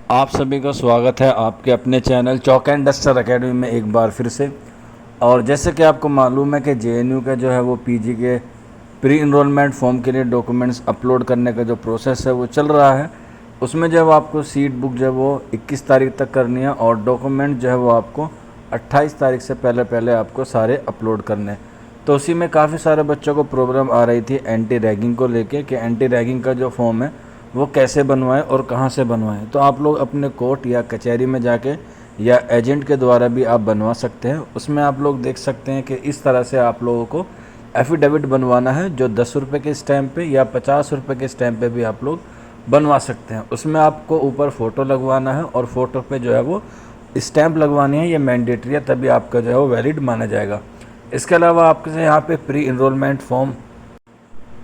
आप सभी का स्वागत है आपके अपने channel chalk and duster academy में एक बार फिर से। और जैसे कि आपको मालूम है कि जेएनयू का जो है वो पीजी के प्री इनरोलमेंट फॉर्म के लिए डॉक्यूमेंट्स अपलोड करने का जो प्रोसेस है वो चल रहा है। उसमें जो है आपको सीट बुक जो है वो 21 तारीख तक करनी है और डॉक्यूमेंट जो है वो आपको 28 तारीख से पहले पहले आपको सारे अपलोड करने हैं। तो उसी में काफ़ी सारे बच्चों को प्रॉब्लम आ रही थी एंटी रैगिंग को लेके कि एंटी रैगिंग का जो फॉर्म है वो कैसे बनवाएं और कहाँ से बनवाएं। तो आप लोग अपने कोर्ट या कचहरी में जाके या एजेंट के द्वारा भी आप बनवा सकते हैं। उसमें आप लोग देख सकते हैं कि इस तरह से आप लोगों को एफिडेविट बनवाना है जो 10 रुपये के स्टैम्प पे या 50 रुपये के स्टैम्प पे भी आप लोग बनवा सकते हैं। उसमें आपको ऊपर फ़ोटो लगवाना है और फ़ोटो पे जो है वो स्टैम्प लगवानी है, ये मैंडेटरी है, तभी आपका जो है वो वैलिड माना जाएगा। इसके अलावा आपके यहाँ पे प्री इनरोलमेंट फॉर्म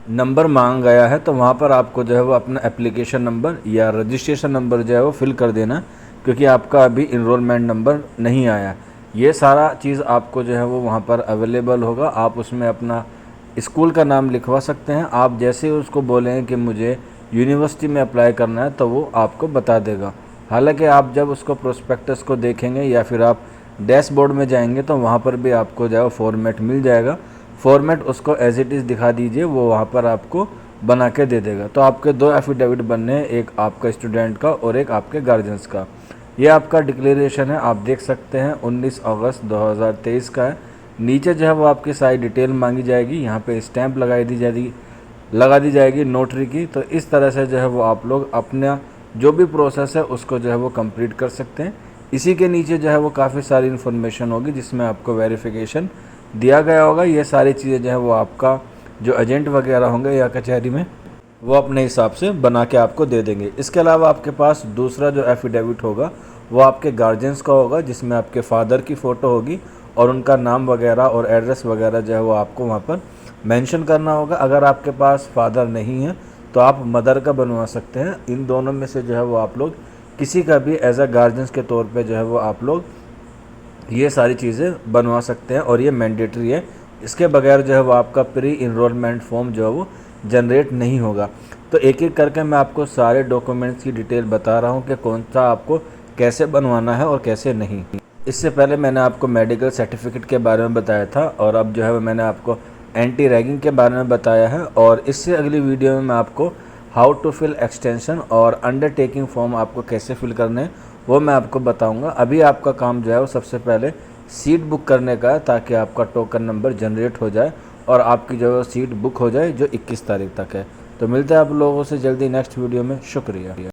नंबर मांग गया है तो वहाँ पर आपको जो है वो अपना एप्लीकेशन नंबर या रजिस्ट्रेशन नंबर जो है वो फिल कर देना, क्योंकि आपका अभी इनरोलमेंट नंबर नहीं आया। ये सारा चीज़ आपको जो है वो वहाँ पर अवेलेबल होगा। आप उसमें अपना स्कूल का नाम लिखवा सकते हैं। आप जैसे ही उसको बोलें कि मुझे यूनिवर्सिटी में अप्लाई करना है तो वो आपको बता देगा। हालांकि आप जब उसको प्रोस्पेक्टस को देखेंगे या फिर आप डैशबोर्ड में जाएंगे तो वहाँ पर भी आपको जो है फॉर्मेट मिल जाएगा। फॉर्मेट उसको एज इट इज़ दिखा दीजिए, वो वहाँ पर आपको बना के दे देगा। तो आपके दो एफिडेविट बनने हैं, एक आपका स्टूडेंट का और एक आपके गार्जियंस का। ये आपका डिक्लेरेशन है, आप देख सकते हैं 19 अगस्त 2023 का है। नीचे जो है वो आपकी सारी डिटेल मांगी जाएगी, यहाँ पे स्टैंप लगा दी जाएगी नोटरी की। तो इस तरह से जो है वो आप लोग अपना जो भी प्रोसेस है उसको जो है वो कंप्लीट कर सकते हैं। इसी के नीचे जो है वो काफ़ी सारी इन्फॉर्मेशन होगी जिसमें आपको वेरिफिकेशन दिया गया होगा। ये सारी चीज़ें जो है वो आपका जो एजेंट वगैरह होंगे या कचहरी में वो अपने हिसाब से बना के आपको दे देंगे। इसके अलावा आपके पास दूसरा जो एफिडेविट होगा वो आपके गार्जियंस का होगा, जिसमें आपके फादर की फ़ोटो होगी और उनका नाम वगैरह और एड्रेस वगैरह जो है वो आपको वहाँ पर मेंशन करना होगा। अगर आपके पास फादर नहीं है तो आप मदर का बनवा सकते हैं। इन दोनों में से जो है वो आप लोग किसी का भी एज अ गार्जियंस के तौर पे जो है वो आप लोग ये सारी चीज़ें बनवा सकते हैं और ये मैंडेटरी है। इसके बगैर जो है वो आपका प्री इनरोलमेंट फॉर्म जो है वो जनरेट नहीं होगा। तो एक एक करके मैं आपको सारे डॉक्यूमेंट्स की डिटेल बता रहा हूँ कि कौन सा आपको कैसे बनवाना है और कैसे नहीं। इससे पहले मैंने आपको मेडिकल सर्टिफिकेट के बारे में बताया था और अब जो है मैंने आपको एंटी रैगिंग के बारे में बताया है। और इससे अगली वीडियो में मैं आपको हाउ टू फिल एक्सटेंशन और अंडरटेकिंग फॉर्म आपको कैसे फिल करने हैं वो मैं आपको बताऊंगा। अभी आपका काम जो है वो सबसे पहले सीट बुक करने का है, ताकि आपका टोकन नंबर जनरेट हो जाए और आपकी जो सीट बुक हो जाए जो 21 तारीख तक है। तो मिलते हैं आप लोगों से जल्दी नेक्स्ट वीडियो में। शुक्रिया।